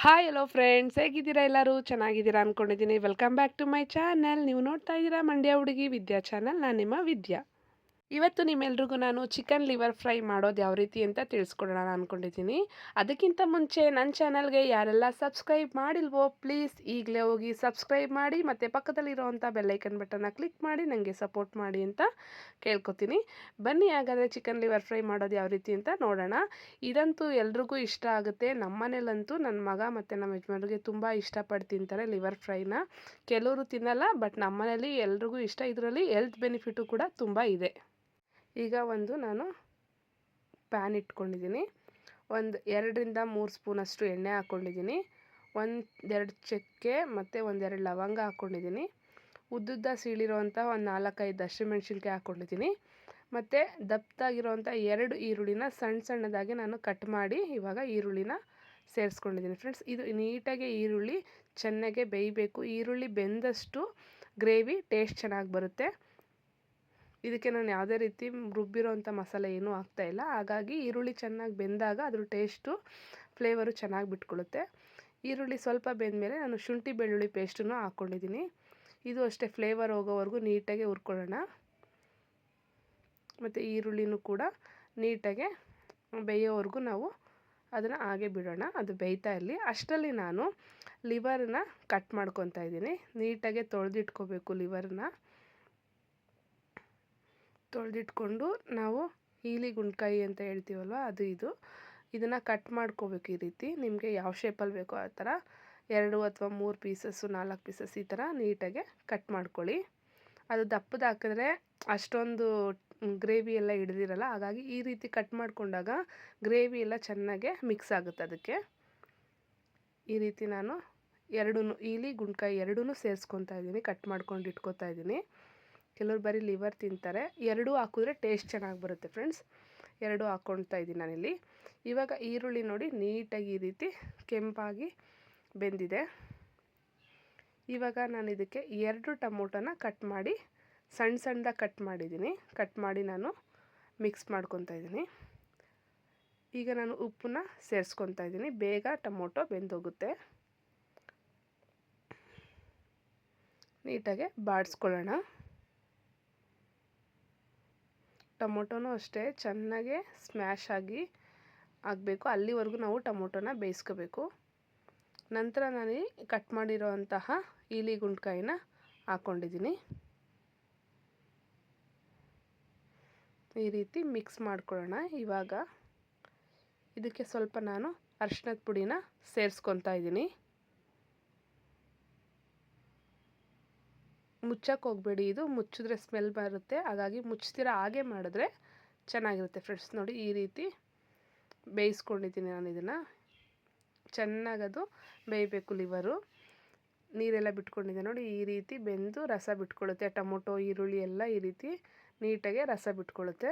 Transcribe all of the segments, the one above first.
Hi hello friends, ಹೇಗಿದ್ದೀರಾ? ಎಲ್ಲರೂ ಚೆನ್ನಾಗಿದ್ದೀರಾ ಅಂದ್ಕೊಂಡಿದ್ದೀನಿ. Welcome back to my channel. ನೀವು ನೋಡ್ತಾ ಇದ್ದೀರಾ ಮಂಡ್ಯ ಹುಡುಗಿ ವಿದ್ಯಾ ಚಾನಲ್. ನಾನು ನಿಮ್ಮ ವಿದ್ಯಾ. ಇವತ್ತು ನಿಮ್ಮೆಲ್ರಿಗೂ ನಾನು ಚಿಕನ್ ಲಿವರ್ ಫ್ರೈ ಮಾಡೋದು ಯಾವ ರೀತಿ ಅಂತ ತಿಳಿಸ್ಕೊಡೋಣ ಅಂದ್ಕೊಂಡಿದ್ದೀನಿ. ಅದಕ್ಕಿಂತ ಮುಂಚೆ ನನ್ನ ಚಾನಲ್ಗೆ ಯಾರೆಲ್ಲ ಸಬ್ಸ್ಕ್ರೈಬ್ ಮಾಡಿಲ್ವೋ ಪ್ಲೀಸ್ ಈಗಲೇ ಹೋಗಿ ಸಬ್ಸ್ಕ್ರೈಬ್ ಮಾಡಿ ಮತ್ತು ಪಕ್ಕದಲ್ಲಿರೋವಂಥ ಬೆಲ್ಲೈಕನ್ ಬಟನ್ನ ಕ್ಲಿಕ್ ಮಾಡಿ ನನಗೆ ಸಪೋರ್ಟ್ ಮಾಡಿ ಅಂತ ಕೇಳ್ಕೊತೀನಿ. ಬನ್ನಿ ಹಾಗಾದರೆ ಚಿಕನ್ ಲಿವರ್ ಫ್ರೈ ಮಾಡೋದು ಯಾವ ರೀತಿ ಅಂತ ನೋಡೋಣ. ಇದಂತೂ ಎಲ್ರಿಗೂ ಇಷ್ಟ ಆಗುತ್ತೆ. ನಮ್ಮ ಮನೇಲಂತೂ ನನ್ನ ಮಗ ಮತ್ತು ನಮ್ಮ ಯಜಮಾನ್ರಿಗೆ ತುಂಬ ಇಷ್ಟಪಟ್ಟು ತಿಂತಾರೆ ಲಿವರ್ ಫ್ರೈನ. ಕೆಲವರು ತಿನ್ನಲ್ಲ, ಬಟ್ ನಮ್ಮ ಮನೇಲಿ ಎಲ್ರಿಗೂ ಇಷ್ಟ. ಇದರಲ್ಲಿ ಹೆಲ್ತ್ ಬೆನಿಫಿಟು ಕೂಡ ತುಂಬ ಇದೆ. ಈಗ ನಾನು ಪ್ಯಾನ್ ಇಟ್ಕೊಂಡಿದ್ದೀನಿ. 2-3 ಸ್ಪೂನಷ್ಟು ಎಣ್ಣೆ ಹಾಕ್ಕೊಂಡಿದ್ದೀನಿ. 1-2 ಚಕ್ಕೆ ಮತ್ತು 1-2 ಲವಂಗ ಹಾಕ್ಕೊಂಡಿದ್ದೀನಿ. ಉದ್ದುದ್ದ ಸೀಳಿರೋವಂಥ 4-5 ಹಸಿಮೆಣ್ಸಿನ್ಕಾಯಿ ಹಾಕ್ಕೊಂಡಿದ್ದೀನಿ. ಮತ್ತು ದಪ್ಪದಾಗಿರೋವಂಥ 2 ಈರುಳ್ಳಿನ ಸಣ್ಣದಾಗಿ ನಾನು ಕಟ್ ಮಾಡಿ ಇವಾಗ ಈರುಳ್ಳಿನ ಸೇರಿಸ್ಕೊಂಡಿದ್ದೀನಿ ಫ್ರೆಂಡ್ಸ್. ಇದು ನೀಟಾಗಿ ಈರುಳ್ಳಿ ಚೆನ್ನಾಗೆ ಬೇಯಬೇಕು. ಈರುಳ್ಳಿ ಬೆಂದಷ್ಟು ಗ್ರೇವಿ ಟೇಸ್ಟ್ ಚೆನ್ನಾಗಿ ಬರುತ್ತೆ. ಇದಕ್ಕೆ ನಾನು ಯಾವುದೇ ರೀತಿ ರುಬ್ಬಿರೋವಂಥ ಮಸಾಲೆ ಏನೂ ಹಾಕ್ತಾಯಿಲ್ಲ. ಹಾಗಾಗಿ ಈರುಳ್ಳಿ ಚೆನ್ನಾಗಿ ಬೆಂದಾಗ ಅದ್ರ ಟೇಸ್ಟು ಫ್ಲೇವರು ಚೆನ್ನಾಗಿ ಬಿಟ್ಕೊಳ್ಳುತ್ತೆ. ಈರುಳ್ಳಿ ಸ್ವಲ್ಪ ಬೆಂದಮೇಲೆ ನಾನು ಶುಂಠಿ ಬೆಳ್ಳುಳ್ಳಿ ಪೇಸ್ಟನ್ನು ಹಾಕ್ಕೊಂಡಿದ್ದೀನಿ. ಇದು ಅಷ್ಟೇ ಫ್ಲೇವರ್ ಹೋಗೋವರೆಗೂ ನೀಟಾಗಿ ಹುರ್ಕೊಳ್ಳೋಣ. ಮತ್ತು ಈರುಳ್ಳಿನೂ ಕೂಡ ನೀಟಾಗೆ ಬೇಯೋವರೆಗೂ ನಾವು ಅದನ್ನು ಹಾಗೆ ಬಿಡೋಣ. ಅದು ಬೇಯ್ತಾ ಇರಲಿ. ಅಷ್ಟರಲ್ಲಿ ನಾನು ಲಿವರನ್ನ ಕಟ್ ಮಾಡ್ಕೊತಾ ಇದ್ದೀನಿ. ನೀಟಾಗೆ ತೊಳೆದಿಟ್ಕೋಬೇಕು. ಲಿವರನ್ನ ತೊಳೆದಿಟ್ಕೊಂಡು ನಾವು ಈಲಿ ಗುಂಡ್ಕಾಯಿ ಅಂತ ಹೇಳ್ತೀವಲ್ವ, ಇದು ಇದನ್ನು ಕಟ್ ಮಾಡ್ಕೋಬೇಕು. ಈ ರೀತಿ ನಿಮಗೆ ಯಾವ ಶೇಪಲ್ಲಿ ಬೇಕೋ ಆ ಥರ 2 ಅಥವಾ 3 ಪೀಸಸ್ಸು 4 ಪೀಸಸ್ ಈ ಥರ ನೀಟಾಗೆ ಕಟ್ ಮಾಡ್ಕೊಳ್ಳಿ. ಅದು ದಪ್ಪದು ಹಾಕಿದ್ರೆ ಅಷ್ಟೊಂದು ಗ್ರೇವಿ ಎಲ್ಲ ಹಿಡ್ದಿರಲ್ಲ. ಹಾಗಾಗಿ ಈ ರೀತಿ ಕಟ್ ಮಾಡಿಕೊಂಡಾಗ ಗ್ರೇವಿ ಎಲ್ಲ ಚೆನ್ನಾಗೆ ಮಿಕ್ಸ್ ಆಗುತ್ತೆ. ಅದಕ್ಕೆ ಈ ರೀತಿ ನಾನು ಈಲಿ ಗುಂಡ್ಕಾಯಿ ಎರಡೂ ಸೇರಿಸ್ಕೊತಾ ಇದ್ದೀನಿ. ಕಟ್ ಮಾಡ್ಕೊಂಡು ಇಟ್ಕೊತಾ ಇದ್ದೀನಿ. ಕೆಲವರು ಬರೀ ಲಿವರ್ ತಿಂತಾರೆ. 2 ಹಾಕಿದ್ರೆ ಟೇಸ್ಟ್ ಚೆನ್ನಾಗಿ ಬರುತ್ತೆ ಫ್ರೆಂಡ್ಸ್. 2 ಹಾಕ್ಕೊಳ್ತಾ ಇದ್ದೀನಿ ನಾನಿಲ್ಲಿ. ಇವಾಗ ಈರುಳ್ಳಿ ನೋಡಿ ನೀಟಾಗಿ ಈ ರೀತಿ ಕೆಂಪಾಗಿ ಬೆಂದಿದೆ. ಇವಾಗ ನಾನು ಇದಕ್ಕೆ 2 ಟೊಮೊಟೊನ ಕಟ್ ಮಾಡಿ ಸಣ್ಣದಾಗಿ ಕಟ್ ಮಾಡಿದ್ದೀನಿ. ಕಟ್ ಮಾಡಿ ನಾನು ಮಿಕ್ಸ್ ಮಾಡ್ಕೊತಾ ಇದ್ದೀನಿ. ಈಗ ನಾನು ಉಪ್ಪನ್ನ ಸೇರಿಸ್ಕೊತಾ ಇದ್ದೀನಿ. ಬೇಗ ಟೊಮೊಟೊ ಬೆಂದೋಗುತ್ತೆ. ನೀಟಾಗೆ ಬಾಡಿಸ್ಕೊಳ್ಳೋಣ. ಟೊಮೊಟೊನೂ ಅಷ್ಟೇ ಚೆನ್ನಾಗೆ ಸ್ಮ್ಯಾಶ್ ಆಗಬೇಕು. ಅಲ್ಲಿವರೆಗೂ ನಾವು ಟೊಮೊಟೊನ ಬೇಯಿಸ್ಕೋಬೇಕು. ನಂತರ ನಾನು ಕಟ್ ಮಾಡಿರೋವಂತಹ ಈಲಿ ಗುಂಡ್ಕಾಯಿನ ಹಾಕ್ಕೊಂಡಿದ್ದೀನಿ. ಈ ರೀತಿ ಮಿಕ್ಸ್ ಮಾಡ್ಕೊಳ್ಳೋಣ. ಇವಾಗ ಇದಕ್ಕೆ ಸ್ವಲ್ಪ ನಾನು ಅರಿಶಿಣದ ಪುಡಿನ ಸೇರಿಸ್ಕೊತಾ ಇದ್ದೀನಿ. ಮುಚ್ಚಕ್ಕೆ ಹೋಗಬೇಡಿ. ಇದು ಮುಚ್ಚಿದ್ರೆ ಸ್ಮೆಲ್ ಬರುತ್ತೆ. ಹಾಗಾಗಿ ಮುಚ್ಚಿರ ಹಾಗೆ ಮಾಡಿದ್ರೆ ಚೆನ್ನಾಗಿರುತ್ತೆ ಫ್ರೆಂಡ್ಸ್. ನೋಡಿ ಈ ರೀತಿ ಬೇಯಿಸ್ಕೊಂಡಿದ್ದೀನಿ ನಾನು. ಇದನ್ನು ಚೆನ್ನಾಗದು ಬೇಯಬೇಕು. ಲಿವರು ನೀರೆಲ್ಲ ಬಿಟ್ಕೊಂಡಿದೆ ನೋಡಿ. ಈ ರೀತಿ ಬೆಂದು ರಸ ಬಿಟ್ಕೊಳ್ಳುತ್ತೆ. ಟೊಮೊಟೊ ಈರುಳ್ಳಿ ಎಲ್ಲ ಈ ರೀತಿ ನೀಟಾಗಿ ರಸ ಬಿಟ್ಕೊಳ್ಳುತ್ತೆ.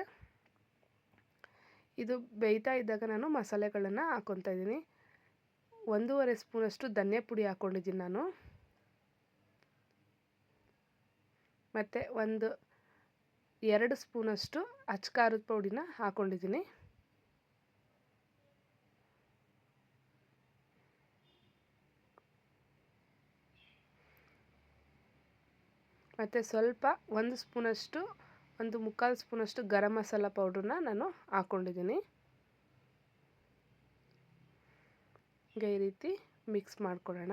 ಇದು ಬೇಯ್ತಾ ಇದ್ದಾಗ ನಾನು ಮಸಾಲೆಗಳನ್ನು ಹಾಕ್ಕೊತಾ ಇದ್ದೀನಿ. 1.5 ಸ್ಪೂನಷ್ಟು ಧನಿಯಾ ಪುಡಿ ಹಾಕ್ಕೊಂಡಿದ್ದೀನಿ ನಾನು. ಮತ್ತು 2 ಸ್ಪೂನಷ್ಟು ಅಚ್ಕಾರದ ಪುಡಿನ ಹಾಕ್ಕೊಂಡಿದ್ದೀನಿ. ಮತ್ತು ಸ್ವಲ್ಪ 1 ಸ್ಪೂನಷ್ಟು 1/4 ಸ್ಪೂನಷ್ಟು ಗರಂ ಮಸಾಲ ಪೌಡ್ರನ್ನ ನಾನು ಹಾಕ್ಕೊಂಡಿದ್ದೀನಿ. ಈಗ ಈ ರೀತಿ ಮಿಕ್ಸ್ ಮಾಡ್ಕೊಳ್ಳೋಣ.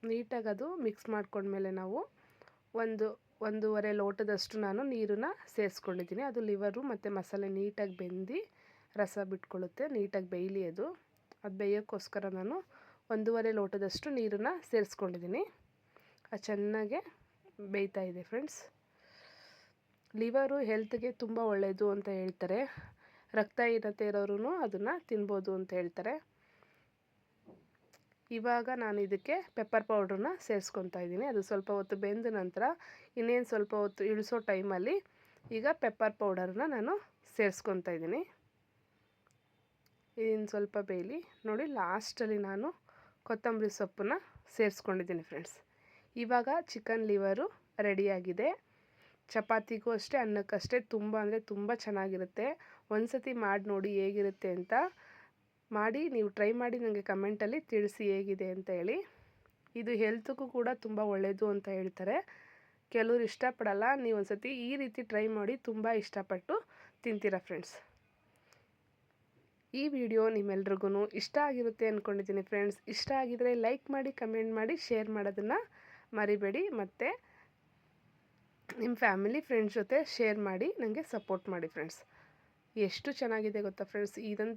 ನೀಟಾಗಿ ಅದು ಮಿಕ್ಸ್ ಮಾಡ್ಕೊಂಡ್ಮೇಲೆ ನಾವು 1.5 ಲೋಟದಷ್ಟು ನಾನು ನೀರನ್ನು ಸೇರಿಸ್ಕೊಂಡಿದ್ದೀನಿ. ಅದು ಲಿವರು ಮತ್ತು ಮಸಾಲೆ ನೀಟಾಗಿ ಬೆಂದು ರಸ ಬಿಟ್ಕೊಳ್ಳುತ್ತೆ. ನೀಟಾಗಿ ಬೇಯಲಿ. ಅದು ಬೇಯೋಕ್ಕೋಸ್ಕರ ನಾನು 1.5 ಲೋಟದಷ್ಟು ನೀರನ್ನು ಸೇರಿಸ್ಕೊಂಡಿದ್ದೀನಿ. ಅದು ಚೆನ್ನಾಗೆ ಬೇಯ್ತಾ ಇದೆ ಫ್ರೆಂಡ್ಸ್. ಲಿವರು ಹೆಲ್ತ್ಗೆ ತುಂಬ ಒಳ್ಳೆಯದು ಅಂತ ಹೇಳ್ತಾರೆ. ರಕ್ತಹೀನತೆ ಇರೋರು ಅದನ್ನು ತಿನ್ಬೋದು ಅಂತ ಹೇಳ್ತಾರೆ. ಇವಾಗ ನಾನು ಇದಕ್ಕೆ ಪೆಪ್ಪರ್ ಪೌಡ್ರನ್ನ ಸೇರಿಸ್ಕೊತಾ ಇದ್ದೀನಿ. ಅದು ಸ್ವಲ್ಪ ಹೊತ್ತು ಬೆಂದ ನಂತರ ಇನ್ನೇನು ಸ್ವಲ್ಪ ಹೊತ್ತು ಇಳಿಸೋ ಟೈಮಲ್ಲಿ ಈಗ ಪೆಪ್ಪರ್ ಪೌಡರನ್ನ ನಾನು ಸೇರಿಸ್ಕೊತಾ ಇದ್ದೀನಿ. ಇನ್ನು ಸ್ವಲ್ಪ ಬೇಯಲಿ ನೋಡಿ. ಲಾಸ್ಟಲ್ಲಿ ನಾನು ಕೊತ್ತಂಬರಿ ಸೊಪ್ಪನ್ನ ಸೇರಿಸ್ಕೊಂಡಿದ್ದೀನಿ ಫ್ರೆಂಡ್ಸ್. ಇವಾಗ ಚಿಕನ್ ಲಿವರು ರೆಡಿಯಾಗಿದೆ. ಚಪಾತಿಗೂ ಅಷ್ಟೇ, ಅನ್ನಕ್ಕಷ್ಟೇ ತುಂಬ ಅಂದರೆ ತುಂಬ ಚೆನ್ನಾಗಿರುತ್ತೆ. ಒಂದು ಸತಿ ಮಾಡಿ ನೋಡಿ ಹೇಗಿರುತ್ತೆ ಅಂತ. ಮಾಡಿ ನೀವು ಟ್ರೈ ಮಾಡಿ ನನಗೆ ಕಮೆಂಟಲ್ಲಿ ತಿಳಿಸಿ ಹೇಗಿದೆ ಅಂತ ಹೇಳಿ. ಇದು ಹೆಲ್ತ್ಗೂ ಕೂಡ ತುಂಬ ಒಳ್ಳೆಯದು ಅಂತ ಹೇಳ್ತಾರೆ. ಕೆಲವರು ಇಷ್ಟಪಡಲ್ಲ, ನೀವು ಒಂದು ಸತಿ ಈ ರೀತಿ ಟ್ರೈ ಮಾಡಿ, ತುಂಬ ಇಷ್ಟಪಟ್ಟು ತಿಂತೀರಾ ಫ್ರೆಂಡ್ಸ್. ಈ ವಿಡಿಯೋ ನಿಮ್ಮೆಲ್ರಿಗೂ ಇಷ್ಟ ಆಗಿರುತ್ತೆ ಅಂದ್ಕೊಂಡಿದ್ದೀನಿ ಫ್ರೆಂಡ್ಸ್. ಇಷ್ಟ ಆಗಿದರೆ ಲೈಕ್ ಮಾಡಿ, ಕಮೆಂಟ್ ಮಾಡಿ, ಶೇರ್ ಮಾಡೋದನ್ನು ಮರಿಬೇಡಿ. ಮತ್ತು ನಿಮ್ಮ ಫ್ಯಾಮಿಲಿ ಫ್ರೆಂಡ್ಸ್ ಜೊತೆ ಶೇರ್ ಮಾಡಿ ನನಗೆ ಸಪೋರ್ಟ್ ಮಾಡಿ ಫ್ರೆಂಡ್ಸ್. ಎಷ್ಟು ಚೆನ್ನಾಗಿದೆ ಗೊತ್ತಾ ಫ್ರೆಂಡ್ಸ್.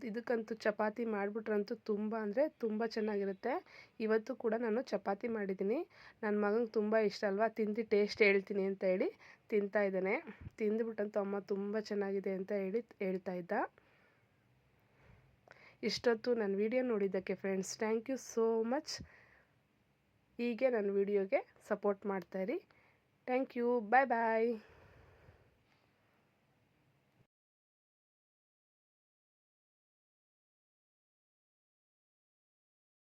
ಇದಕ್ಕಂತೂ ಚಪಾತಿ ಮಾಡಿಬಿಟ್ರಂತೂ ತುಂಬ ಅಂದರೆ ತುಂಬ ಚೆನ್ನಾಗಿರುತ್ತೆ. ಇವತ್ತು ಕೂಡ ನಾನು ಚಪಾತಿ ಮಾಡಿದ್ದೀನಿ. ನನ್ನ ಮಗನಿಗೆ ತುಂಬ ಇಷ್ಟ ಅಲ್ವಾ, ತಿಂದು ಟೇಸ್ಟ್ ಹೇಳ್ತೀನಿ ಅಂತ ಹೇಳಿ ತಿಂತಾ ಇದ್ದಾನೆ. ತಿಂದುಬಿಟ್ಟಂತೂ ಅಮ್ಮ ತುಂಬ ಚೆನ್ನಾಗಿದೆ ಅಂತ ಹೇಳ್ತಾ ಇದ್ದ. ಇಷ್ಟೊತ್ತು ನನ್ನ ವಿಡಿಯೋ ನೋಡಿದ್ದಕ್ಕೆ friends thank you so much. ಹೀಗೆ ನನ್ನ ವಿಡಿಯೋಗೆ ಸಪೋರ್ಟ್ ಮಾಡ್ತಾಯಿರಿ. Thank you. Bye bye.